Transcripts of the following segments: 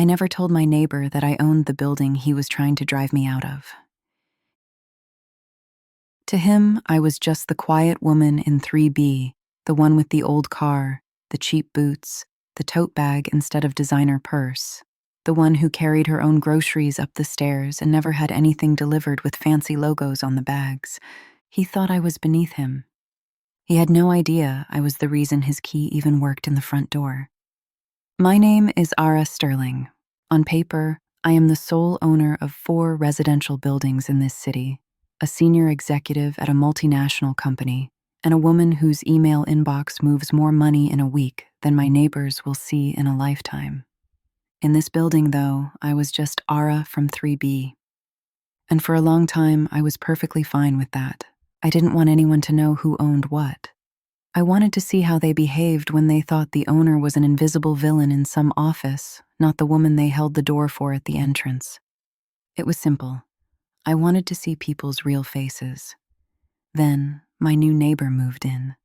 I never told my neighbor that I owned the building he was trying to drive me out of. To him, I was just the quiet woman in 3B, the one with the old car, the cheap boots, the tote bag instead of designer purse, the one who carried her own groceries up the stairs and never had anything delivered with fancy logos on the bags. He thought I was beneath him. He had no idea I was the reason his key even worked in the front door. My name is Ara Sterling. On paper, I am the sole owner of 4 residential buildings in this city, a senior executive at a multinational company, and a woman whose email inbox moves more money in a week than my neighbors will see in a lifetime. In this building, though, I was just Ara from 3B. And for a long time, I was perfectly fine with that. I didn't want anyone to know who owned what. I wanted to see how they behaved when they thought the owner was an invisible villain in some office, not the woman they held the door for at the entrance. It was simple. I wanted to see people's real faces. Then, my new neighbor moved in.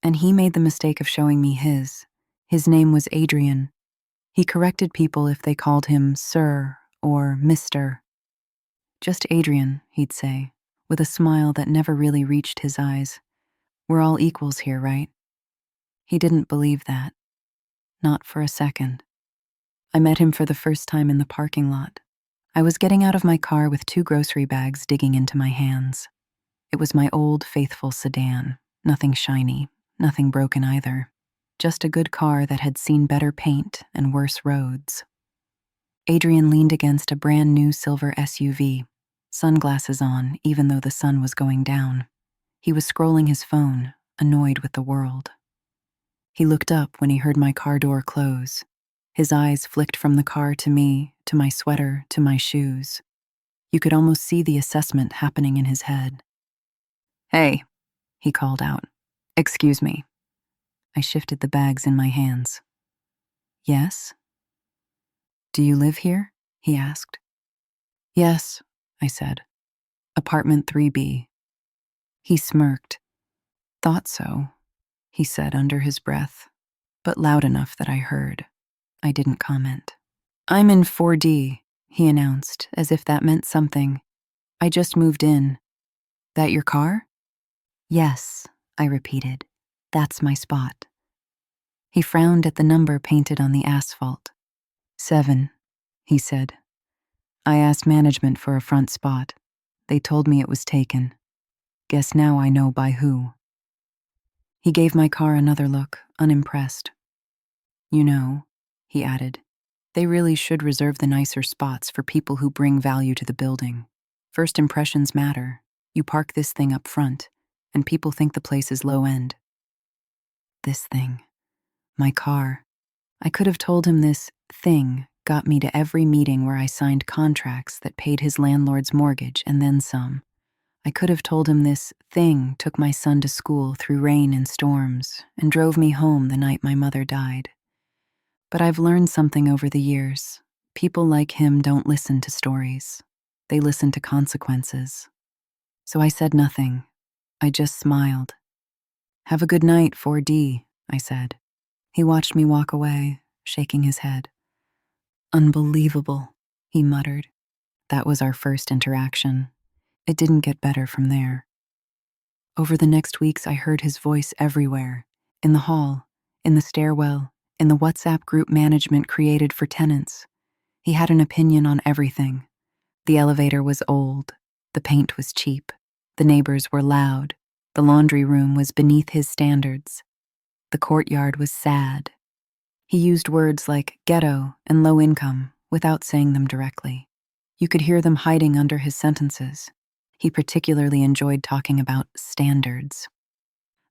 And he made the mistake of showing me his. His name was Adrian. He corrected people if they called him Sir or Mr. Just Adrian, he'd say, with a smile that never really reached his eyes. We're all equals here, right? He didn't believe that. Not for a second. I met him for the first time in the parking lot. I was getting out of my car with 2 grocery bags digging into my hands. It was my old, faithful sedan. Nothing shiny, nothing broken either. Just a good car that had seen better paint and worse roads. Adrian leaned against a brand new silver SUV, sunglasses on even though the sun was going down. He was scrolling his phone, annoyed with the world. He looked up when he heard my car door close. His eyes flicked from the car to me, to my sweater, to my shoes. You could almost see the assessment happening in his head. "Hey," he called out. "Excuse me." I shifted the bags in my hands. "Yes?" "Do you live here?" he asked. "Yes," I said. "Apartment 3B. He smirked. "Thought so," he said under his breath, but loud enough that I heard. I didn't comment. "I'm in 4D, he announced, as if that meant something. "I just moved in." "That your car?" "Yes," I repeated. "That's my spot." He frowned at the number painted on the asphalt. 7, he said. "I asked management for a front spot. They told me it was taken. Guess now I know by who." He gave my car another look, unimpressed. "You know," he added, "they really should reserve the nicer spots for people who bring value to the building. First impressions matter. You park this thing up front, and people think the place is low end." This thing. My car. I could have told him this thing got me to every meeting where I signed contracts that paid his landlord's mortgage and then some. I could have told him this thing took my son to school through rain and storms and drove me home the night my mother died. But I've learned something over the years. People like him don't listen to stories. They listen to consequences. So I said nothing. I just smiled. "Have a good night, 4D, I said. He watched me walk away, shaking his head. "Unbelievable," he muttered. That was our first interaction. It didn't get better from there. Over the next weeks, I heard his voice everywhere. In the hall, in the stairwell, in the WhatsApp group management created for tenants. He had an opinion on everything. The elevator was old. The paint was cheap. The neighbors were loud. The laundry room was beneath his standards. The courtyard was sad. He used words like ghetto and low income without saying them directly. You could hear them hiding under his sentences. He particularly enjoyed talking about standards.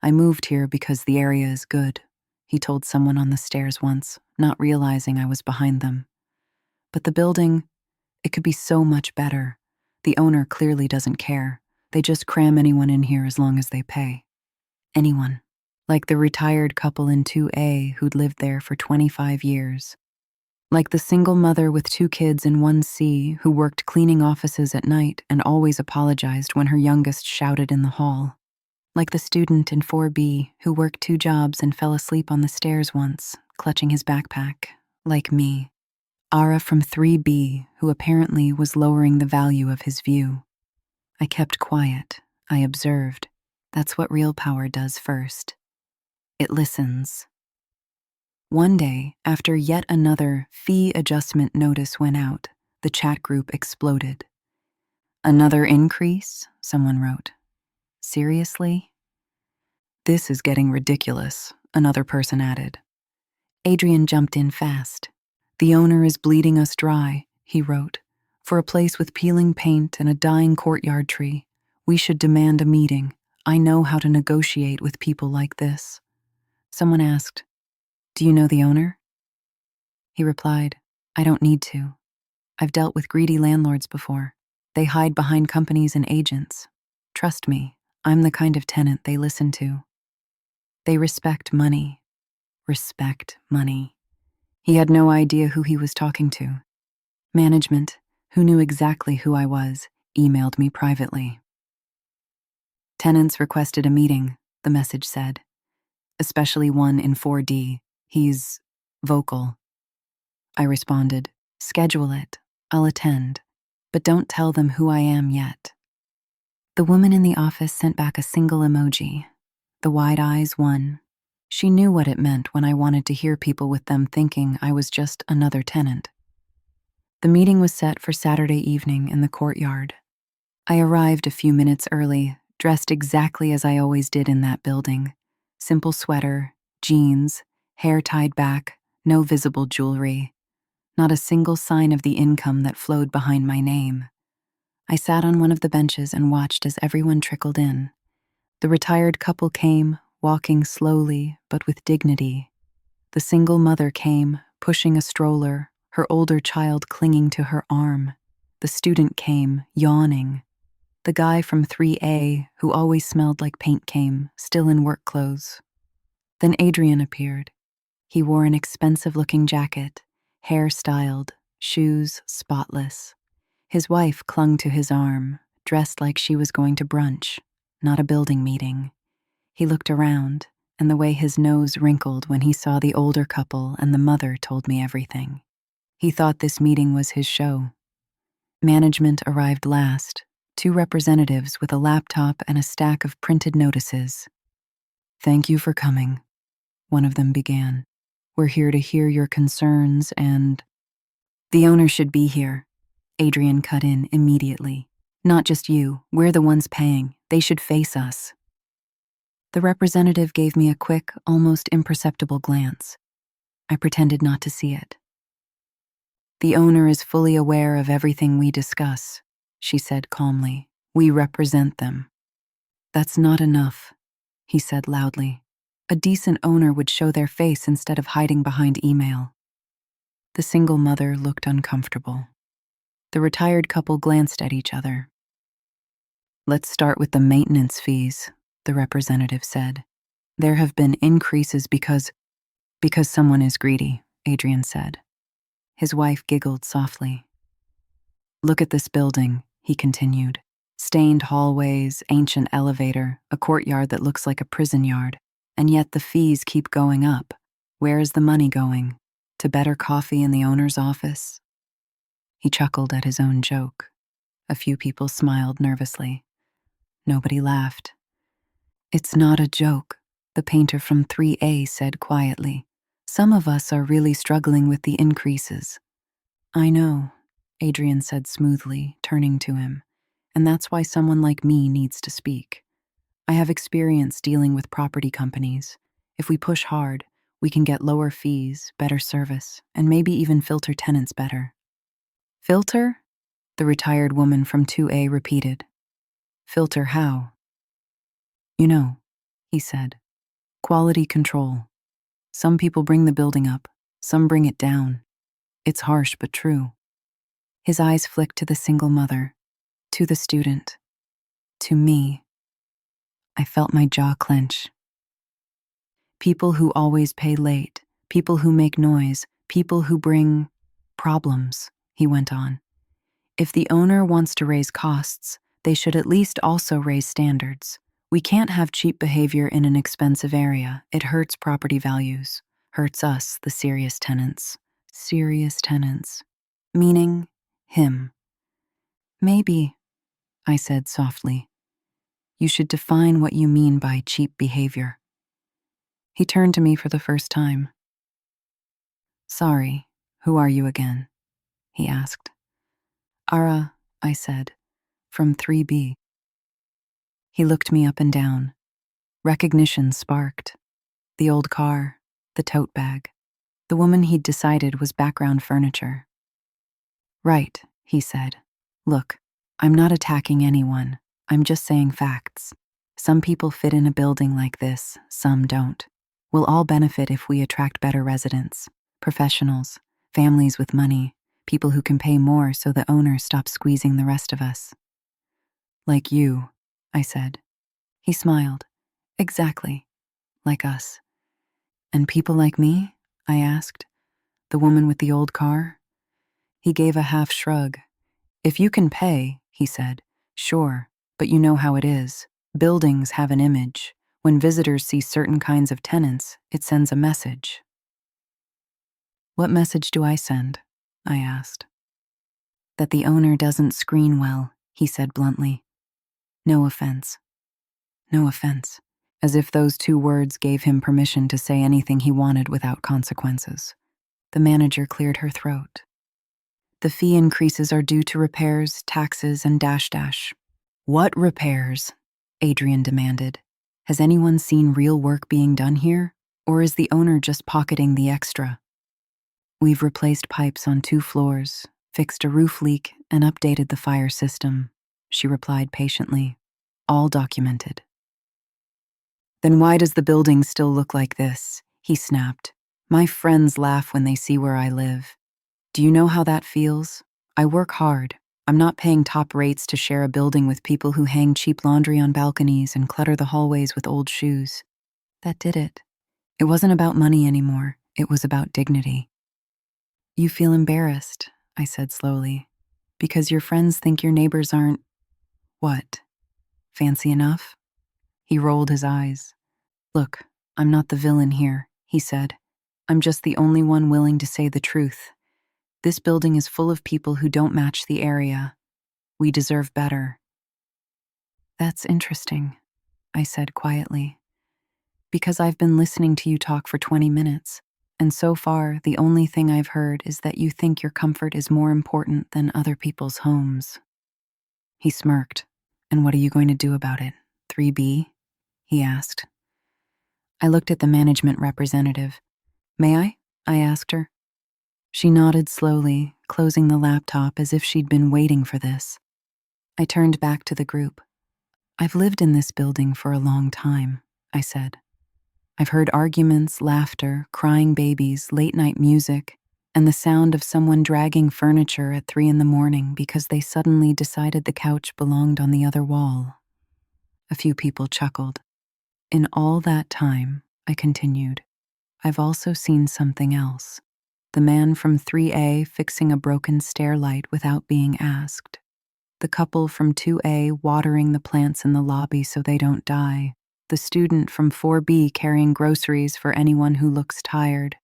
"I moved here because the area is good," he told someone on the stairs once, not realizing I was behind them. "But the building, it could be so much better. The owner clearly doesn't care. They just cram anyone in here as long as they pay." Anyone. Like the retired couple in 2A who'd lived there for 25 years. Like the single mother with 2 kids in 1C who worked cleaning offices at night and always apologized when her youngest shouted in the hall. Like the student in 4B who worked 2 jobs and fell asleep on the stairs once, clutching his backpack. Like me. Ara from 3B, who apparently was lowering the value of his view. I kept quiet. I observed. That's what real power does first. It listens. One day, after yet another fee adjustment notice went out, the chat group exploded. Another increase? Someone wrote. Seriously? This is getting ridiculous, another person added. Adrian jumped in fast. The owner is bleeding us dry, he wrote. For a place with peeling paint and a dying courtyard tree, we should demand a meeting. I know how to negotiate with people like this. Someone asked, "Do you know the owner?" He replied, "I don't need to. I've dealt with greedy landlords before. They hide behind companies and agents. Trust me, I'm the kind of tenant they listen to. They respect money. Respect money." He had no idea who he was talking to. Management, who knew exactly who I was, emailed me privately. "Tenants requested a meeting," the message said. "Especially one in 4D. He's vocal." I responded, "Schedule it. I'll attend. But don't tell them who I am yet." The woman in the office sent back a single emoji. The wide eyes one. She knew what it meant when I wanted to hear people with them thinking I was just another tenant. The meeting was set for Saturday evening in the courtyard. I arrived a few minutes early, dressed exactly as I always did in that building. Simple sweater, jeans, hair tied back, no visible jewelry. Not a single sign of the income that flowed behind my name. I sat on one of the benches and watched as everyone trickled in. The retired couple came, walking slowly but with dignity. The single mother came, pushing a stroller, her older child clinging to her arm. The student came, yawning. The guy from 3A, who always smelled like paint, came, still in work clothes. Then Adrian appeared. He wore an expensive-looking jacket, hair styled, shoes spotless. His wife clung to his arm, dressed like she was going to brunch, not a building meeting. He looked around, and the way his nose wrinkled when he saw the older couple and the mother told me everything. He thought this meeting was his show. Management arrived last, 2 representatives with a laptop and a stack of printed notices. "Thank you for coming," one of them began. "We're here to hear your concerns and—" "The owner should be here," Adrian cut in immediately. "Not just you, we're the ones paying. They should face us." The representative gave me a quick, almost imperceptible glance. I pretended not to see it. "The owner is fully aware of everything we discuss," she said calmly. "We represent them." "That's not enough," he said loudly. "A decent owner would show their face instead of hiding behind email." The single mother looked uncomfortable. The retired couple glanced at each other. "Let's start with the maintenance fees," the representative said. "There have been increases because someone is greedy," Adrian said. His wife giggled softly. "Look at this building," he continued. "Stained hallways, ancient elevator, a courtyard that looks like a prison yard. And yet the fees keep going up. Where is the money going? To better coffee in the owner's office?" He chuckled at his own joke. A few people smiled nervously. Nobody laughed. "It's not a joke," the painter from 3A said quietly. "Some of us are really struggling with the increases." "I know," Adrian said smoothly, turning to him. "And that's why someone like me needs to speak. I have experience dealing with property companies. If we push hard, we can get lower fees, better service, and maybe even filter tenants better." "Filter?" the retired woman from 2A repeated. "Filter how?" "You know," he said. "Quality control. Some people bring the building up, some bring it down. It's harsh but true." His eyes flicked to the single mother, to the student, to me. I felt my jaw clench. "People who always pay late, people who make noise, people who bring problems," he went on. "If the owner wants to raise costs, they should at least also raise standards. We can't have cheap behavior in an expensive area. It hurts property values, hurts us, the serious tenants. serious tenants. Meaning him. Maybe, I said softly, you should define what you mean by cheap behavior. He turned to me for the first time. Sorry, who are you again? He asked. Ara, I said, from 3B. He looked me up and down. Recognition sparked. The old car, the tote bag. The woman he'd decided was background furniture. Right, he said. Look, I'm not attacking anyone. I'm just saying facts. Some people fit in a building like this, some don't. We'll all benefit if we attract better residents, professionals, families with money, people who can pay more so the owner stops squeezing the rest of us. Like you, I said. He smiled. Exactly, like us. And people like me? I asked. The woman with the old car? He gave a half shrug. If you can pay, he said, sure, but you know how it is. Buildings have an image. When visitors see certain kinds of tenants, it sends a message. What message do I send? I asked. That the owner doesn't screen well, he said bluntly. No offense. No offense. As if those two words gave him permission to say anything he wanted without consequences. The manager cleared her throat. The fee increases are due to repairs, taxes, and dash dash. What repairs? Adrian demanded. Has anyone seen real work being done here? Or is the owner just pocketing the extra? We've replaced pipes on 2 floors, fixed a roof leak, and updated the fire system, she replied patiently. All documented. Then why does the building still look like this? He snapped. My friends laugh when they see where I live. Do you know how that feels? I work hard. I'm not paying top rates to share a building with people who hang cheap laundry on balconies and clutter the hallways with old shoes. That did it. It wasn't about money anymore. It was about dignity. You feel embarrassed, I said slowly, because your friends think your neighbors aren't, what, fancy enough? He rolled his eyes. Look, I'm not the villain here, he said. I'm just the only one willing to say the truth. This building is full of people who don't match the area. We deserve better. That's interesting, I said quietly, because I've been listening to you talk for 20 minutes, and so far the only thing I've heard is that you think your comfort is more important than other people's homes. He smirked. And what are you going to do about it? 3B? He asked. I looked at the management representative. May I? I asked her. She nodded slowly, closing the laptop as if she'd been waiting for this. I turned back to the group. I've lived in this building for a long time, I said. I've heard arguments, laughter, crying babies, late-night music, and the sound of someone dragging furniture at 3 a.m. because they suddenly decided the couch belonged on the other wall. A few people chuckled. In all that time, I continued, I've also seen something else. The man from 3A fixing a broken stair light without being asked. The couple from 2A watering the plants in the lobby so they don't die. The student from 4B carrying groceries for anyone who looks tired.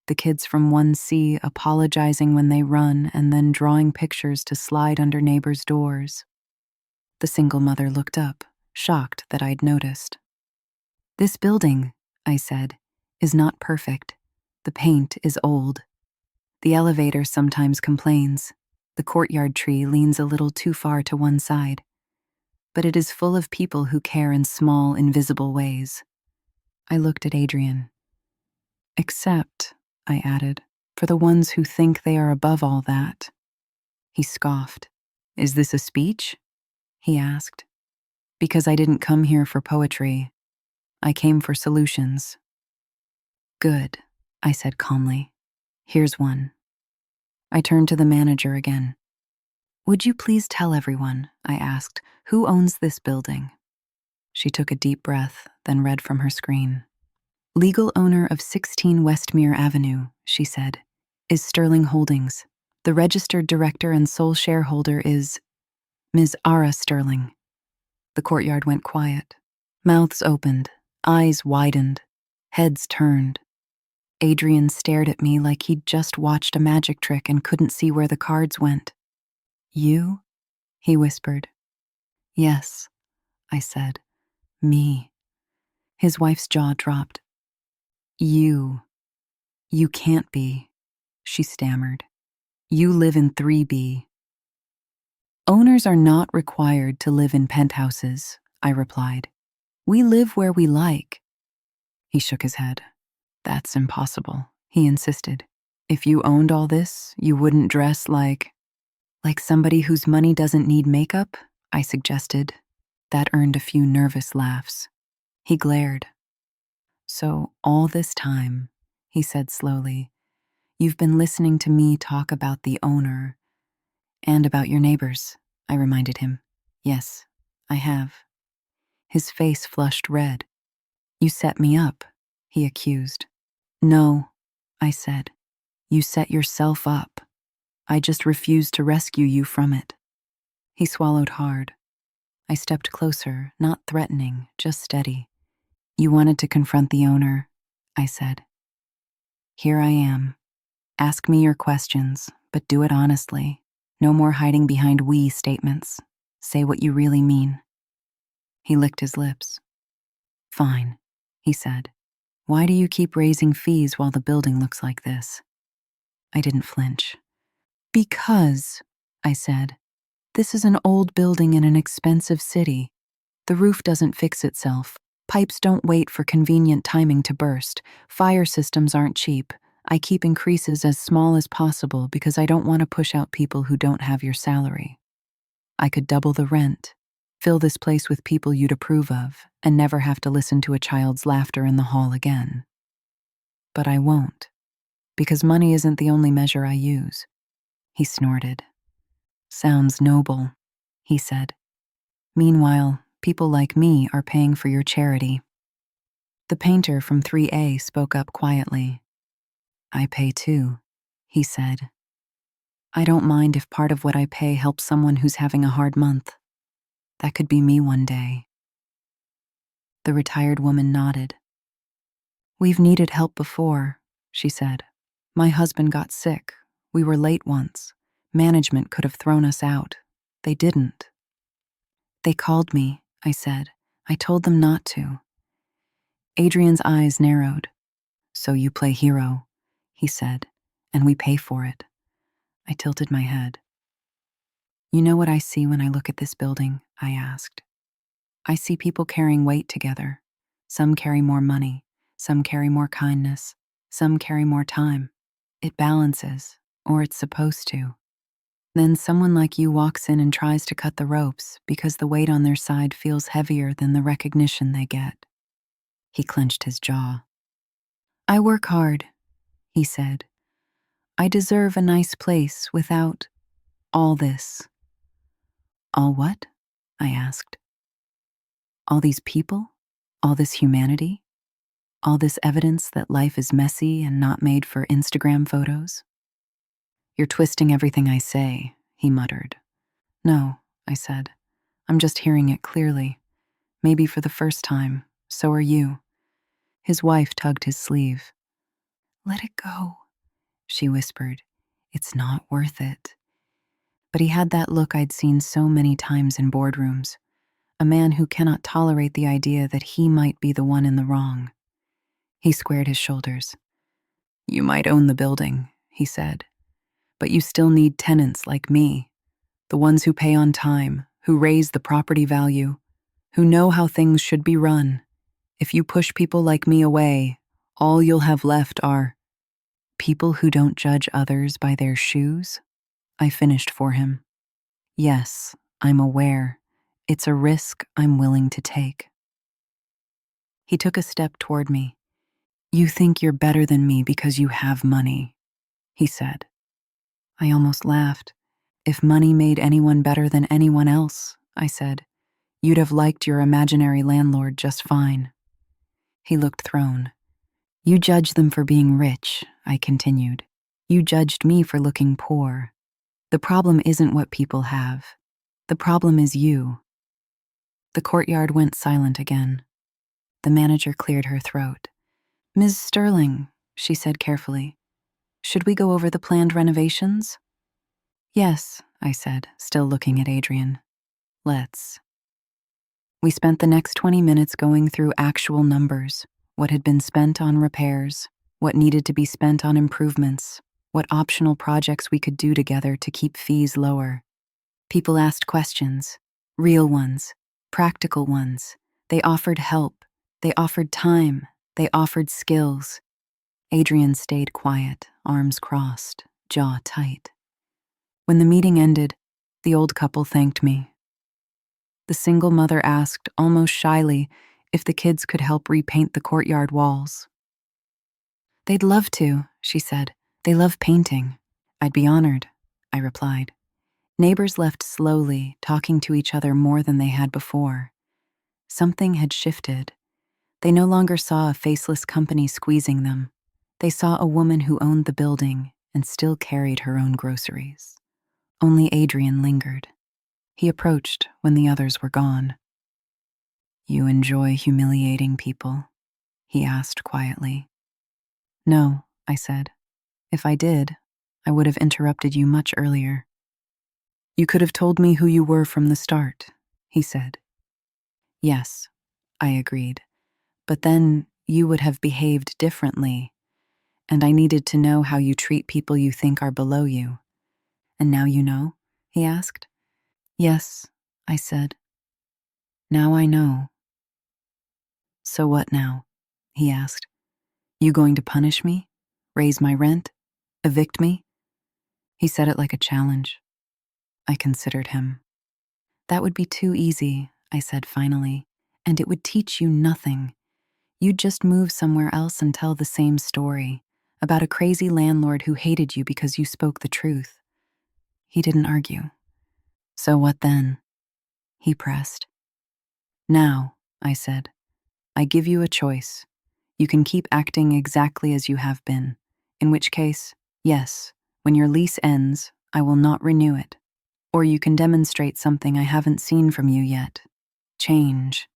The kids from 1C apologizing when they run and then drawing pictures to slide under neighbors' doors. The single mother looked up, shocked that I'd noticed. This building, I said, is not perfect. The paint is old. The elevator sometimes complains. The courtyard tree leans a little too far to one side. But it is full of people who care in small, invisible ways. I looked at Adrian. Except, I added, for the ones who think they are above all that. He scoffed. Is this a speech? He asked. Because I didn't come here for poetry. I came for solutions. Good, I said calmly. Here's one. I turned to the manager again. Would you please tell everyone, I asked, who owns this building? She took a deep breath, then read from her screen. Legal owner of 16 Westmere Avenue, she said, is Sterling Holdings. The registered director and sole shareholder is Ms. Ara Sterling. The courtyard went quiet. Mouths opened, eyes widened, heads turned. Adrian stared at me like he'd just watched a magic trick and couldn't see where the cards went. You? He whispered. Yes, I said. Me. His wife's jaw dropped. You. You can't be, she stammered. You live in 3B. Owners are not required to live in penthouses, I replied. We live where we like. He shook his head. That's impossible, he insisted. If you owned all this, you wouldn't dress like somebody whose money doesn't need makeup, I suggested. That earned a few nervous laughs. He glared. So all this time, he said slowly, you've been listening to me talk about the owner and about your neighbors, I reminded him. Yes, I have. His face flushed red. You set me up, he accused. No, I said. You set yourself up. I just refused to rescue you from it. He swallowed hard. I stepped closer, not threatening, just steady. You wanted to confront the owner, I said. Here I am. Ask me your questions, but do it honestly. No more hiding behind we statements. Say what you really mean. He licked his lips. Fine, he said. Why do you keep raising fees while the building looks like this? I didn't flinch. Because, I said, this is an old building in an expensive city. The roof doesn't fix itself. Pipes don't wait for convenient timing to burst. Fire systems aren't cheap. I keep increases as small as possible because I don't want to push out people who don't have your salary. I could double the rent, fill this place with people you'd approve of, and never have to listen to a child's laughter in the hall again. But I won't, because money isn't the only measure I use. He snorted. Sounds noble, he said. Meanwhile, people like me are paying for your charity. The painter from 3A spoke up quietly. I pay too, he said. I don't mind if part of what I pay helps someone who's having a hard month. That could be me one day. The retired woman nodded. We've needed help before, she said. My husband got sick. We were late once. Management could have thrown us out. They didn't. They called me, I said. I told them not to. Adrian's eyes narrowed. So you play hero, he said, and we pay for it. I tilted my head. You know what I see when I look at this building? I asked. I see people carrying weight together. Some carry more money, some carry more kindness, some carry more time. It balances, or it's supposed to. Then someone like you walks in and tries to cut the ropes because the weight on their side feels heavier than the recognition they get. He clenched his jaw. I work hard, he said. I deserve a nice place without all this. All what? I asked. All these people? All this humanity? All this evidence that life is messy and not made for Instagram photos? You're twisting everything I say, he muttered. No, I said. I'm just hearing it clearly. Maybe for the first time. So are you. His wife tugged his sleeve. Let it go, she whispered. It's not worth it. But he had that look I'd seen so many times in boardrooms. A man who cannot tolerate the idea that he might be the one in the wrong. He squared his shoulders. You might own the building, he said, but you still need tenants like me, the ones who pay on time, who raise the property value, who know how things should be run. If you push people like me away, all you'll have left are people who don't judge others by their shoes. I finished for him. Yes, I'm aware. It's a risk I'm willing to take. He took a step toward me. You think you're better than me because you have money, he said. I almost laughed. If money made anyone better than anyone else, I said, you'd have liked your imaginary landlord just fine. He looked thrown. You judge them for being rich, I continued. You judged me for looking poor. The problem isn't what people have. The problem is you. The courtyard went silent again. The manager cleared her throat. Ms. Sterling, she said carefully. Should we go over the planned renovations? Yes, I said, still looking at Adrian. Let's. We spent the next 20 minutes going through actual numbers, what had been spent on repairs, what needed to be spent on improvements, what optional projects we could do together to keep fees lower. People asked questions, real ones, practical ones. They offered help, they offered time, they offered skills. Adrian stayed quiet, arms crossed, jaw tight. When the meeting ended, the old couple thanked me. The single mother asked, almost shyly, if the kids could help repaint the courtyard walls. They'd love to, she said. They love painting. I'd be honored, I replied. Neighbors left slowly, talking to each other more than they had before. Something had shifted. They no longer saw a faceless company squeezing them. They saw a woman who owned the building and still carried her own groceries. Only Adrian lingered. He approached when the others were gone. You enjoy humiliating people? He asked quietly. No, I said. If I did, I would have interrupted you much earlier. You could have told me who you were from the start, he said. Yes, I agreed. But then you would have behaved differently, and I needed to know how you treat people you think are below you. And now you know? He asked. Yes, I said. Now I know. So what now? He asked. You going to punish me? Raise my rent? Evict me? He said it like a challenge. I considered him. That would be too easy, I said finally, and it would teach you nothing. You'd just move somewhere else and tell the same story, about a crazy landlord who hated you because you spoke the truth. He didn't argue. So what then? He pressed. Now, I said, I give you a choice. You can keep acting exactly as you have been, in which case, yes, when your lease ends, I will not renew it. Or you can demonstrate something I haven't seen from you yet. Change.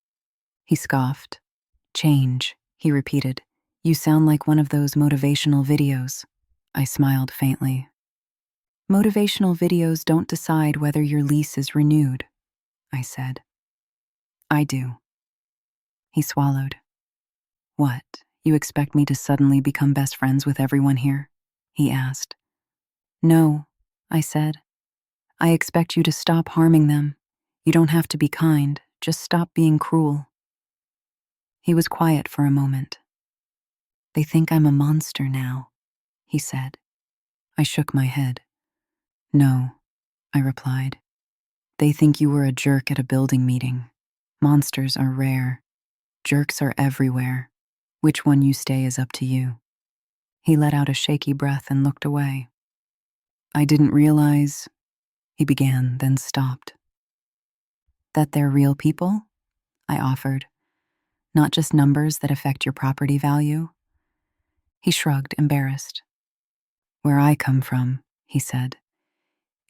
He scoffed. Change, he repeated. You sound like one of those motivational videos. I smiled faintly. Motivational videos don't decide whether your lease is renewed, I said. I do. He swallowed. What, you expect me to suddenly become best friends with everyone here? He asked. No, I said. I expect you to stop harming them. You don't have to be kind, just stop being cruel. He was quiet for a moment. They think I'm a monster now, he said. I shook my head. No, I replied. They think you were a jerk at a building meeting. Monsters are rare. Jerks are everywhere. Which one you stay is up to you. He let out a shaky breath and looked away. I didn't realize, he began, then stopped. That they're real people? I offered. Not just numbers that affect your property value? He shrugged, embarrassed. Where I come from, he said.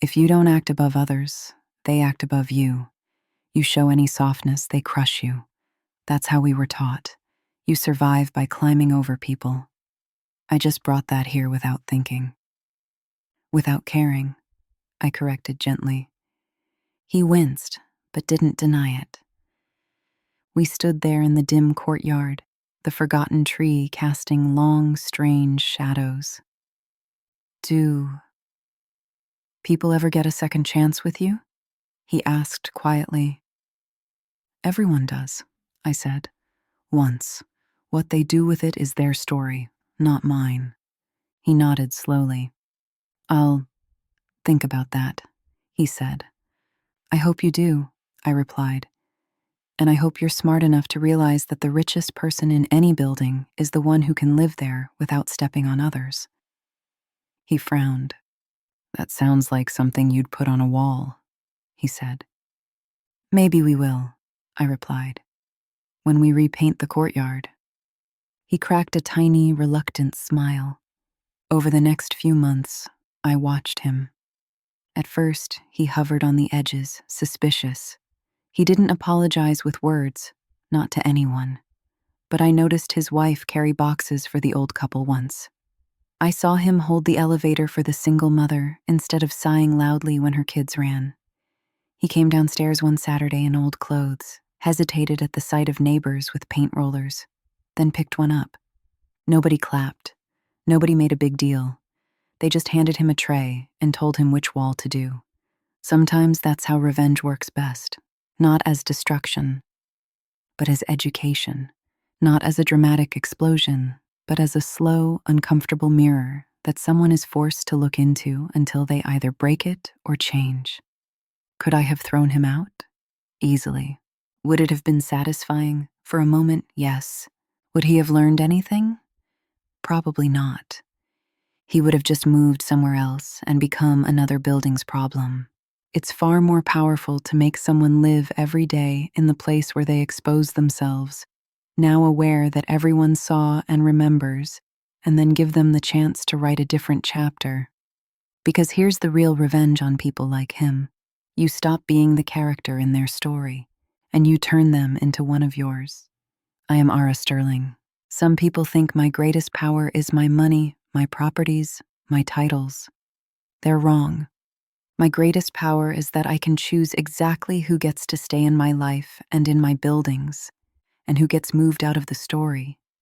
If you don't act above others, they act above you. You show any softness, they crush you. That's how we were taught. You survive by climbing over people. I just brought that here without thinking. Without caring, I corrected gently. He winced, but didn't deny it. We stood there in the dim courtyard, the forgotten tree casting long, strange shadows. Do people ever get a second chance with you? He asked quietly. Everyone does, I said. Once. What they do with it is their story, not mine. He nodded slowly. I'll think about that, he said. I hope you do, I replied. And I hope you're smart enough to realize that the richest person in any building is the one who can live there without stepping on others. He frowned. That sounds like something you'd put on a wall, he said. Maybe we will, I replied. When we repaint the courtyard. He cracked a tiny, reluctant smile. Over the next few months, I watched him. At first, he hovered on the edges, suspicious. He didn't apologize with words, not to anyone. but I noticed his wife carry boxes for the old couple once. I saw him hold the elevator for the single mother instead of sighing loudly when her kids ran. He came downstairs one Saturday in old clothes, hesitated at the sight of neighbors with paint rollers, then picked one up. Nobody clapped. Nobody made a big deal. They just handed him a tray and told him which wall to do. Sometimes that's how revenge works best. Not as destruction, but as education. Not as a dramatic explosion, but as a slow, uncomfortable mirror that someone is forced to look into until they either break it or change. Could I have thrown him out? Easily. Would it have been satisfying? For a moment, yes. Would he have learned anything? Probably not. He would have just moved somewhere else and become another building's problem. It's far more powerful to make someone live every day in the place where they expose themselves, now aware that everyone saw and remembers, and then give them the chance to write a different chapter. Because here's the real revenge on people like him. You stop being the character in their story, and you turn them into one of yours. I am Ara Sterling. Some people think my greatest power is my money, my properties, my titles. They're wrong. My greatest power is that I can choose exactly who gets to stay in my life and in my buildings, and who gets moved out of the story.